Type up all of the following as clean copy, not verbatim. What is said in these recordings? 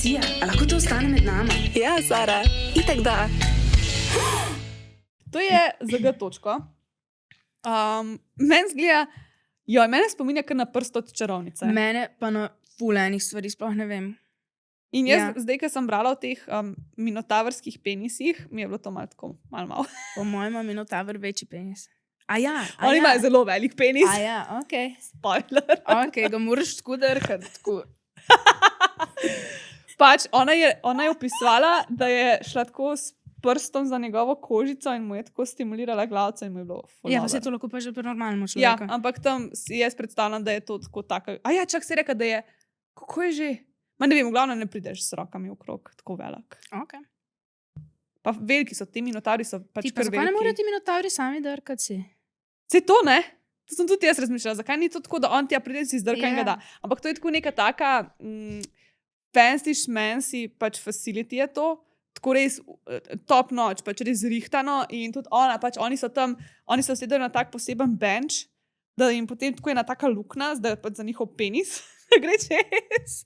Sija, a lahko to ostane med nama? Ja, Sara, itak da. To je ZG točko. Meni zgleda, mene spominja kar na prst od čarovnice. Mene pa na fulejnih stvari sploh ne vem. In jaz, Ja. zdaj, ko sem brala o teh minotavrskih penisih, mi je bilo to malo. Po mojem ima Minotaver večji penis. A ja, Oni imajo zelo velik penis. A ja, ok. Spoiler. Ok, ga moraš tako drkati. Tako. Pač, ona je opisovala, da je šla tako s prstom za njegovo kožico in mu je tako stimulirala glavco in mu je bilo ful Ja, pa dobro. se to lahko pa že pri normalnemu Ja, človeku. ampak tam si jaz predstavljam, da je to tako taka. A ja, čak si reka, da je, kako je že? Ma ne vem, v glavnem ne prideš s rokami okrog, tako velik. Okay. Pa veliki so, ti minotavri so pač Ti pa kar zakaj ne veliki. morajo ti Minotavri sami drkati si? Se to ne? To sem tudi jaz razmišljala, zakaj ni to tako, da on tja pride in si zdrka in Ja. ga da. Ampak to je tako neka taka fancy šmensi pač facility je to, tako res top noč, pač res zrihtano in tudi ona, pač oni so tam, oni so sedeli na tak poseben bench, da jim potem tako ena taka luknja, zdaj pač za njihov penis, da gre čez.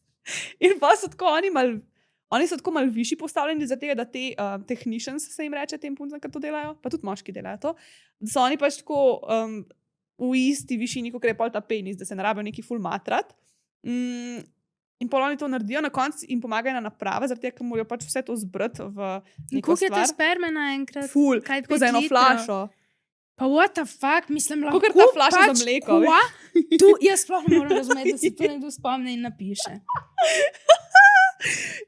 In pa so tako oni so tako malo višji postavljeni, zaradi tega, da te technicians se jim reče tem puncem, ki to delajo, pa tudi moški delajo to, da so oni pač tako v isti višini, kot je pol ta penis, da se ne rabijo neki ful matrat. In pol oni to naredijo, na koncu jim pomagajo na naprave, zaradi tega, ker morajo pač vse to zbrati v In neko koliko je te stvar. sperme naenkrat? Ful, Kaj, tako 5 za eno litrov? flašo. Pa what the fuck, mislim, lahko Kakor ta flaša za mleko, Kva? Tu jaz sploh ne morem razumeti, da se to nekdo spomne in napiše.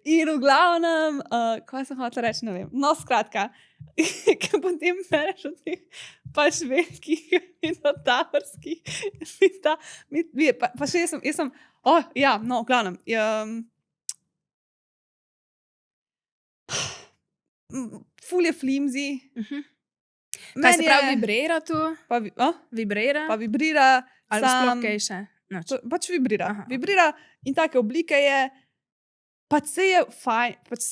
In v glavnem, kaj sem hotela reči, ne vem. No, skratka, ker potem bereš o teh pač velikih minotavrskih, pa še jaz sem, ja, no, v glavnem, ful je flimzi. Kaj se pravi, vibrira tu? Vibrira, Vibrira? Ali sam- sploh kaj še? Noč. pač vibrira. Aha. Vibrira in take oblike je, pač se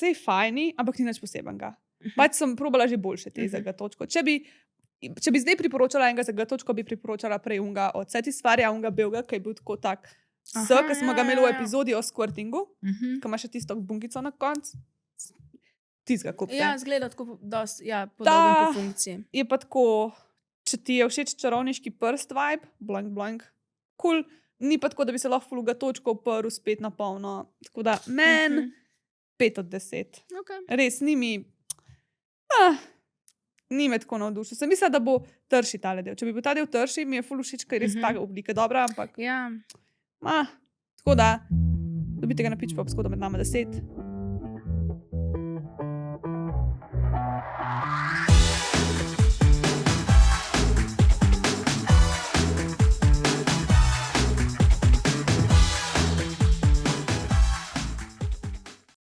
je fajni, ampak ni nič posebenega. Pač sem probala že boljše te ZG točko. Če bi zdaj priporočala enega ZG točko, bi priporočala prej unga od Satisfarja, unga belga, ki je bil tako tak ki smo ga imeli v epizodi o squirtingu, ki ima še tisto bunkico na koncu. Tizga kupite. Ja, zgleda tako podoben po funkciji. Je pa tako, če ti je všeč čarovniški prst vibe, blank, cool, ni pa tako, da bi se lahko fuluga točko oprl spet na polno. Tako da men 5 od 10. Okay. Res, ni me tako navdušil. Sem mislila, da bo trši tale del. Če bi bil ta del trši, mi je ful všeč, ker je res taka oblika dobra, ampak Ja. tako da, dobite ga na Pitch Pop, skoda med nama 10.